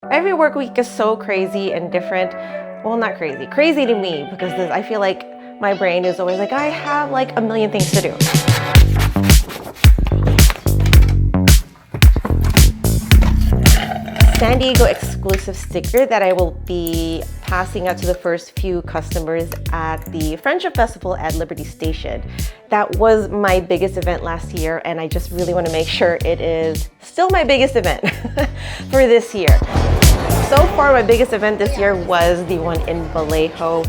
Every work week is so crazy and different. Well, not crazy. Crazy to me because I feel like my brain is always like, I have like a million things to do. San Diego exclusive sticker that I will be passing out to the first few customers at the Friendship Festival at Liberty Station. That was my biggest event last year, and I just really want to make sure it is still my biggest event for this year. So far, my biggest event this year was the one in Vallejo.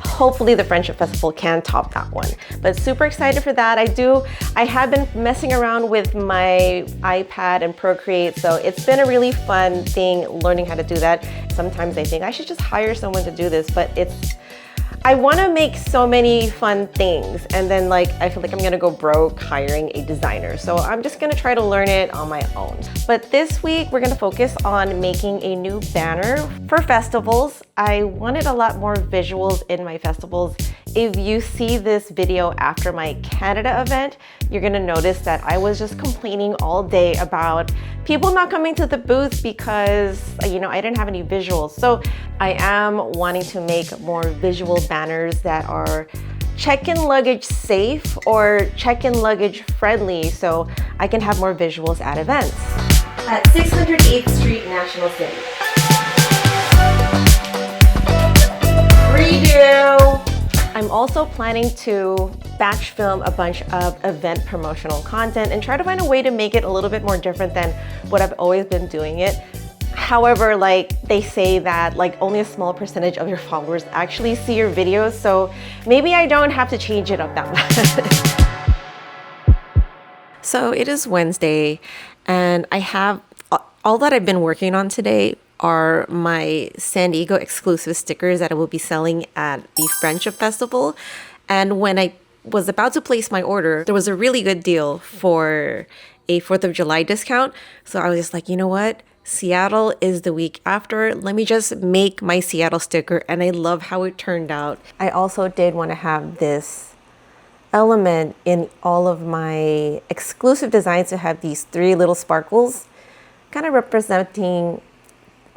Hopefully the Friendship Festival can top that one. But super excited for that. I have been messing around with my iPad and Procreate, so it's been a really fun thing learning how to do that. Sometimes I think I should just hire someone to do this, but I want to make so many fun things, and then I feel like I'm gonna go broke hiring a designer. So I'm just gonna try to learn it on my own. But this week we're gonna focus on making a new banner for festivals. I wanted a lot more visuals in my festivals. If you see this video after my Canada event, you're gonna notice that I was just complaining all day about people not coming to the booth because, I didn't have any visuals. So I am wanting to make more visual banners that are check-in luggage safe or check-in luggage friendly, so I can have more visuals at events. At 608th Street, National City. Redo! I'm also planning to batch film a bunch of event promotional content and try to find a way to make it a little bit more different than what I've always been doing it. However, they say that only a small percentage of your followers actually see your videos, so maybe I don't have to change it up that much. So it is Wednesday, and I have all that I've been working on today are my San Diego exclusive stickers that I will be selling at the Friendship Festival. And when I was about to place my order, there was a really good deal for a 4th of July discount. So I was just like, you know what? Seattle is the week after. Let me just make my Seattle sticker. And I love how it turned out. I also did want to have this element in all of my exclusive designs to have these 3 little sparkles, kind of representing,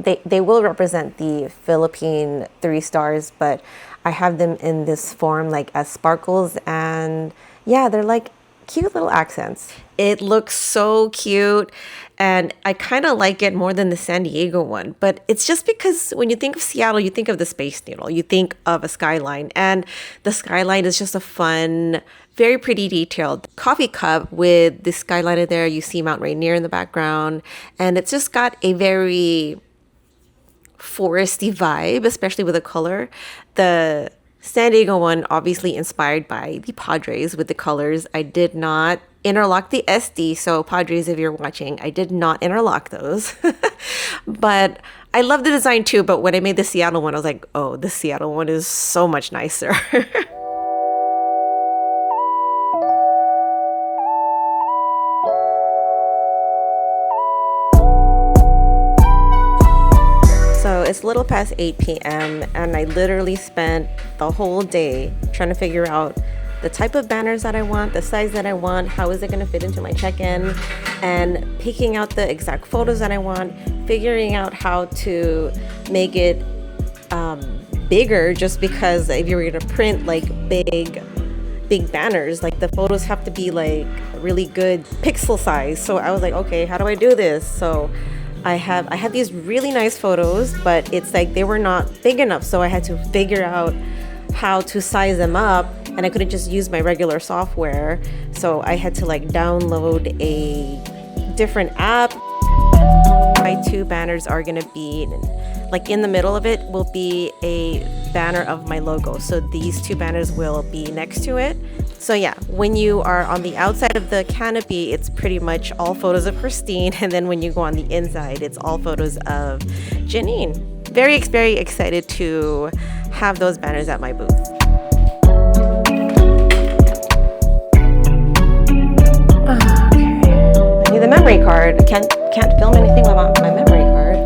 they will represent the Philippine 3 stars, but I have them in this form as sparkles, and yeah, they're cute little accents. It looks so cute, and I kind of like it more than the San Diego one, but it's just because when you think of Seattle, you think of the Space Needle, you think of a skyline, and the skyline is just a fun, very pretty detailed coffee cup with the skyline in there. You see Mount Rainier in the background, and it's just got a very foresty vibe, especially with the color. The San Diego one obviously inspired by the Padres with the colors. I did not interlock the SD, so Padres, if you're watching, I did not interlock those. But I love the design too, but when I made the Seattle one, I was like, oh, the Seattle one is so much nicer. So it's a little past 8 p.m. and I literally spent the whole day trying to figure out the type of banners that I want, the size that I want, how is it going to fit into my check-in, and picking out the exact photos that I want, figuring out how to make it bigger, just because if you were going to print big banners, the photos have to be really good pixel size. So I was like, okay, how do I do this? So I have these really nice photos, but it's they were not big enough, so I had to figure out how to size them up, and I couldn't just use my regular software, so I had to download a different app. My 2 banners are gonna be in the middle of it will be a banner of my logo, so these 2 banners will be next to it. So yeah, when you are on the outside of the canopy, it's pretty much all photos of Christine, and then when you go on the inside, it's all photos of Janine. Very excited to have those banners at my booth. Okay. I need the memory card. I can't film anything without my memory card.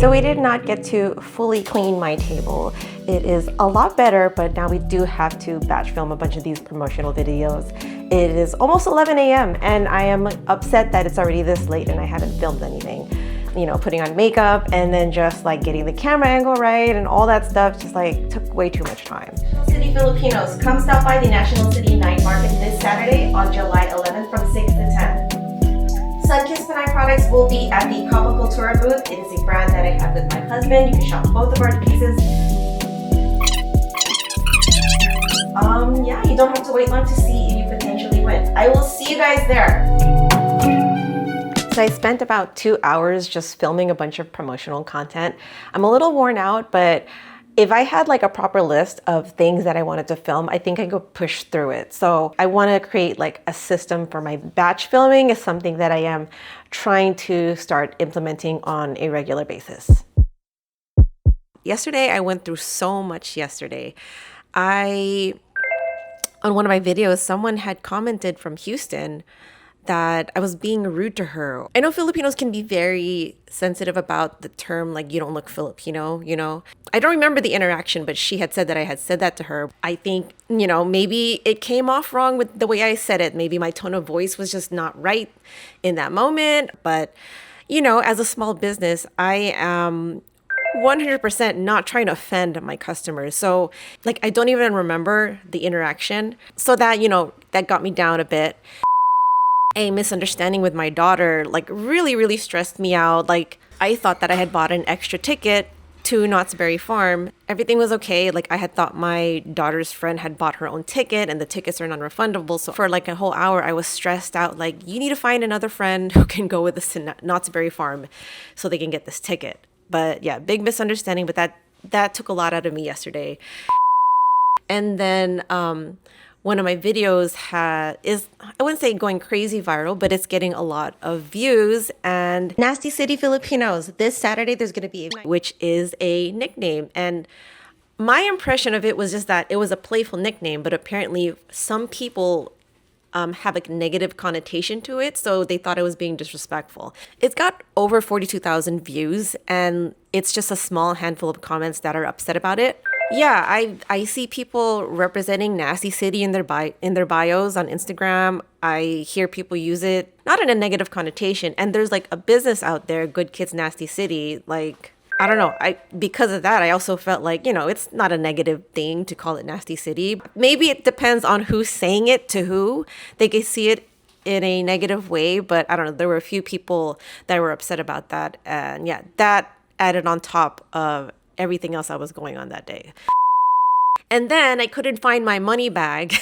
So we did not get to fully clean my table. It is a lot better, but now we do have to batch film a bunch of these promotional videos. It is almost 11 a.m. and I am upset that it's already this late and I haven't filmed anything. You know, putting on makeup and then just like getting the camera angle right and all that stuff just like took way too much time. City Filipinos, come stop by the National City Night Market this Saturday on July 11th from 6 to 10. Sunkissed Pinay products will be at the Copa Cultura booth. It is a brand that I have with my husband. You can shop both of our pieces. Yeah, you don't have to wait long to see if you potentially win. I will see you guys there. So I spent about 2 hours just filming a bunch of promotional content. I'm a little worn out, but if I had like a proper list of things that I wanted to film, I think I could push through it. So I want to create like a system for my batch filming is something that I am trying to start implementing on a regular basis. Yesterday, I went through so much yesterday. On one of my videos, someone had commented from Houston that I was being rude to her. I know Filipinos can be very sensitive about the term, like, you don't look Filipino, you know? I don't remember the interaction, but she had said that I had said that to her. I think, you know, maybe it came off wrong with the way I said it. Maybe my tone of voice was just not right in that moment. But, you know, as a small business, I am 100% not trying to offend my customers. So, like, I don't even remember the interaction. So that, you know, that got me down a bit. A misunderstanding with my daughter like really stressed me out. Like, I thought that I had bought an extra ticket to Knott's Berry Farm. Everything was okay. Like, I had thought my daughter's friend had bought her own ticket and the tickets are non-refundable. So for like a whole hour, I was stressed out. Like, you need to find another friend who can go with us to Knott's Berry Farm so they can get this ticket. But yeah, big misunderstanding. But that took a lot out of me yesterday. And then one of my videos is, I wouldn't say going crazy viral, but it's getting a lot of views. And Nasty City Filipinos, this Saturday there's going to be, which is a nickname. And my impression of it was just that it was a playful nickname, but apparently some people have a negative connotation to it, so they thought I was being disrespectful. It's got over 42,000 views, and it's just a small handful of comments that are upset about it. Yeah, I see people representing Nasty City in their bios on Instagram. I hear people use it, not in a negative connotation. And there's like a business out there, Good Kids Nasty City. Like, I don't know. Because of that, I also felt like, you know, it's not a negative thing to call it Nasty City. Maybe it depends on who's saying it to who. They can see it in a negative way, but I don't know. There were a few people that were upset about that. And yeah, that added on top of everything else that was going on that day. And then I couldn't find my money bag,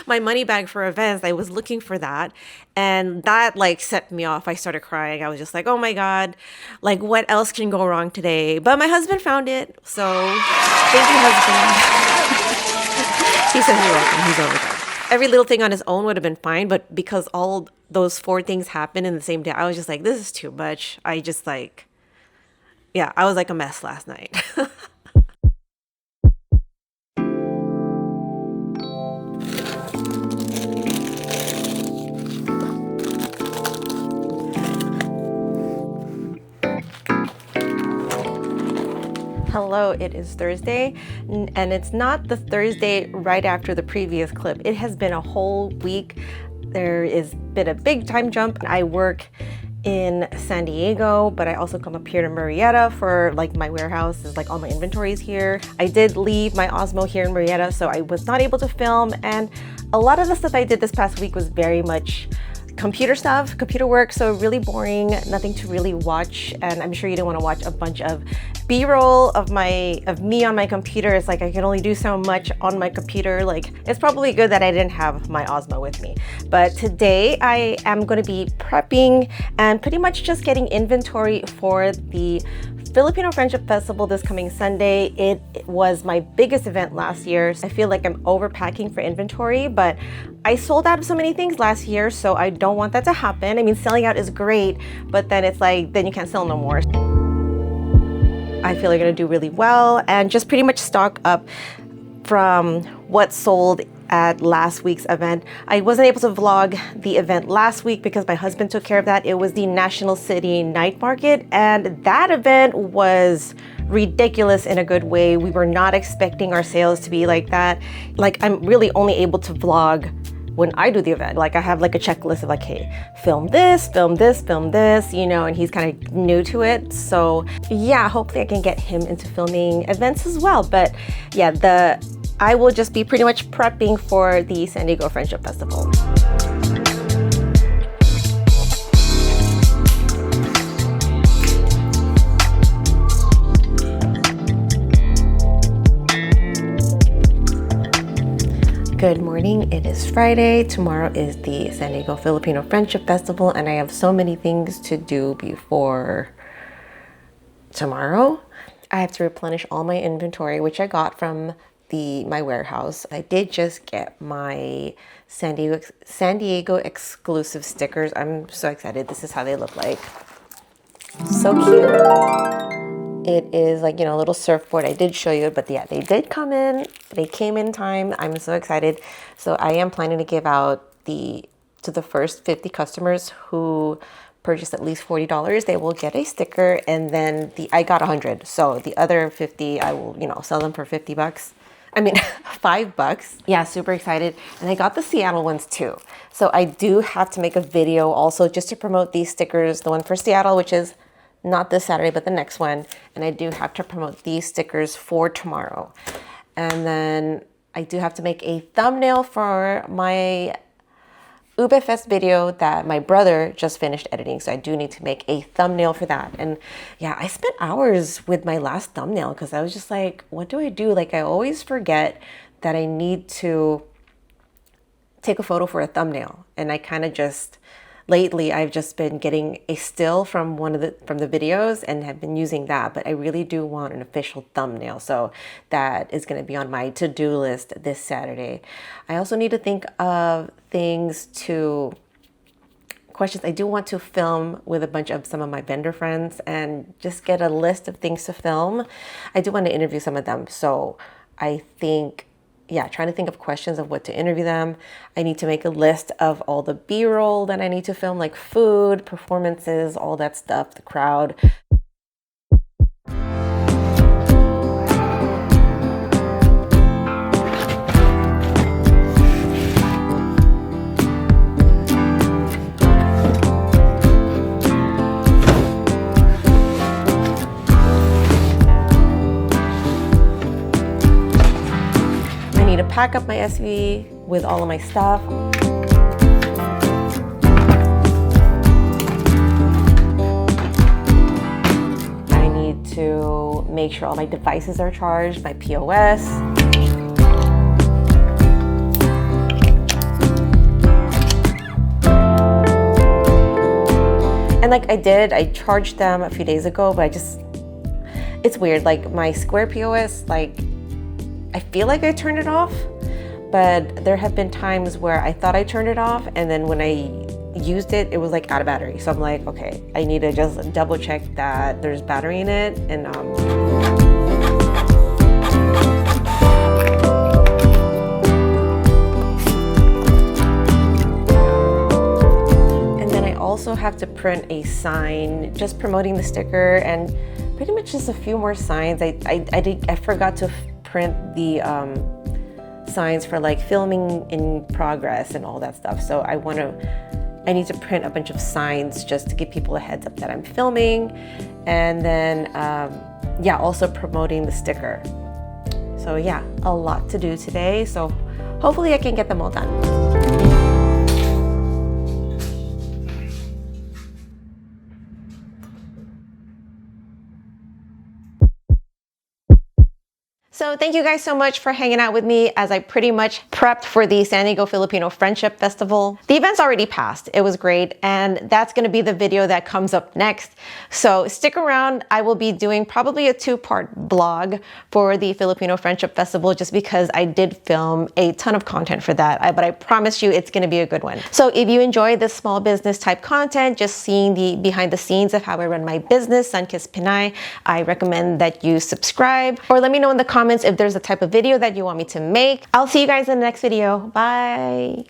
my money bag for events. I was looking for that. And that like set me off. I started crying. I was just like, oh my God, like what else can go wrong today? But my husband found it. So thank you, husband. He says you're welcome. He's over there. Every little thing on his own would have been fine. But because all those 4 things happened in the same day, I was just like, this is too much. Yeah, I was like a mess last night. Hello, it is Thursday, and it's not the Thursday right after the previous clip. It has been a whole week. There has been a big time jump. I work in San Diego, but I also come up here to Murrieta for like my warehouse is like all my inventory is here. I did leave my Osmo here in Murrieta, so I was not able to film, and a lot of the stuff I did this past week was very much computer stuff, computer work, so really boring, nothing to really watch. And I'm sure you don't want to watch a bunch of B-roll of me on my computer. It's like I can only do so much on my computer. Like, it's probably good that I didn't have my Osmo with me. But today I am going to be prepping and pretty much just getting inventory for the Filipino Friendship Festival this coming Sunday. It was my biggest event last year. I feel like I'm overpacking for inventory, but I sold out of so many things last year, so I don't want that to happen. I mean, selling out is great, but then it's like, then you can't sell no more. I feel like I'm gonna do really well and just pretty much stock up from what sold at last week's event. I wasn't able to vlog the event last week because my husband took care of that. It was the National City Night Market, and that event was ridiculous in a good way. We were not expecting our sales to be like that. Like, I'm really only able to vlog when I do the event. Like, I have like a checklist of like, hey, film this, film this, film this, you know, and he's kind of new to it. So yeah, hopefully I can get him into filming events as well. But yeah, I will just be pretty much prepping for the San Diego Friendship Festival. Good morning, it is Friday. Tomorrow is the San Diego Filipino Friendship Festival, and I have so many things to do before tomorrow. I have to replenish all my inventory, which I got from my warehouse. I did just get my San Diego exclusive stickers. I'm so excited. This is how they look like. So cute. It is like, you know, a little surfboard. I did show you it, but yeah, they did come in. They came in time. I'm so excited. So I am planning to give out to the first 50 customers who purchase at least $40. They will get a sticker, and then I got 100. So the other 50, I will, you know, sell them for 50 bucks. I mean, $5. Yeah, super excited. And I got the Seattle ones too. So I do have to make a video also just to promote these stickers. The one for Seattle, which is not this Saturday, but the next one. And I do have to promote these stickers for tomorrow. And then I do have to make a thumbnail for my Ube Fest video that my brother just finished editing. So I do need to make a thumbnail for that. And yeah, I spent hours with my last thumbnail because I was just like, what do I do? Like, I always forget that I need to take a photo for a thumbnail. And I kind of just, lately, I've just been getting a still from from the videos and have been using that, but I really do want an official thumbnail. So that is going to be on my to-do list this Saturday. I also need to think of questions. I do want to film with a bunch of some of my vendor friends and just get a list of things to film. I do want to interview some of them. So I think, yeah, trying to think of questions of what to interview them. I need to make a list of all the B-roll that I need to film, like food, performances, all that stuff, the crowd. Pack up my SUV with all of my stuff. I need to make sure all my devices are charged, my POS. And like I charged them a few days ago, but it's weird. Like my Square POS, like, I feel like I turned it off, but there have been times where I thought I turned it off, and then when I used it, it was like out of battery. So I'm like, okay, I need to just double check that there's battery in it. And then I also have to print a sign just promoting the sticker, and pretty much just a few more signs. I forgot to print the signs for like filming in progress and all that stuff. So I need to print a bunch of signs just to give people a heads up that I'm filming. And then, yeah, also promoting the sticker. So yeah, a lot to do today. So hopefully I can get them all done. So thank you guys so much for hanging out with me as I pretty much prepped for the San Diego Filipino Friendship Festival. The event's already passed. It was great, and that's going to be the video that comes up next. So stick around. I will be doing probably a 2-part blog for the Filipino Friendship Festival just because I did film a ton of content for that, but I promise you it's going to be a good one. So if you enjoy this small business type content, just seeing the behind the scenes of how I run my business, Sunkissed Pinay, I recommend that you subscribe, or let me know in the comments comments if there's a type of video that you want me to make. I'll see you guys in the next video. Bye.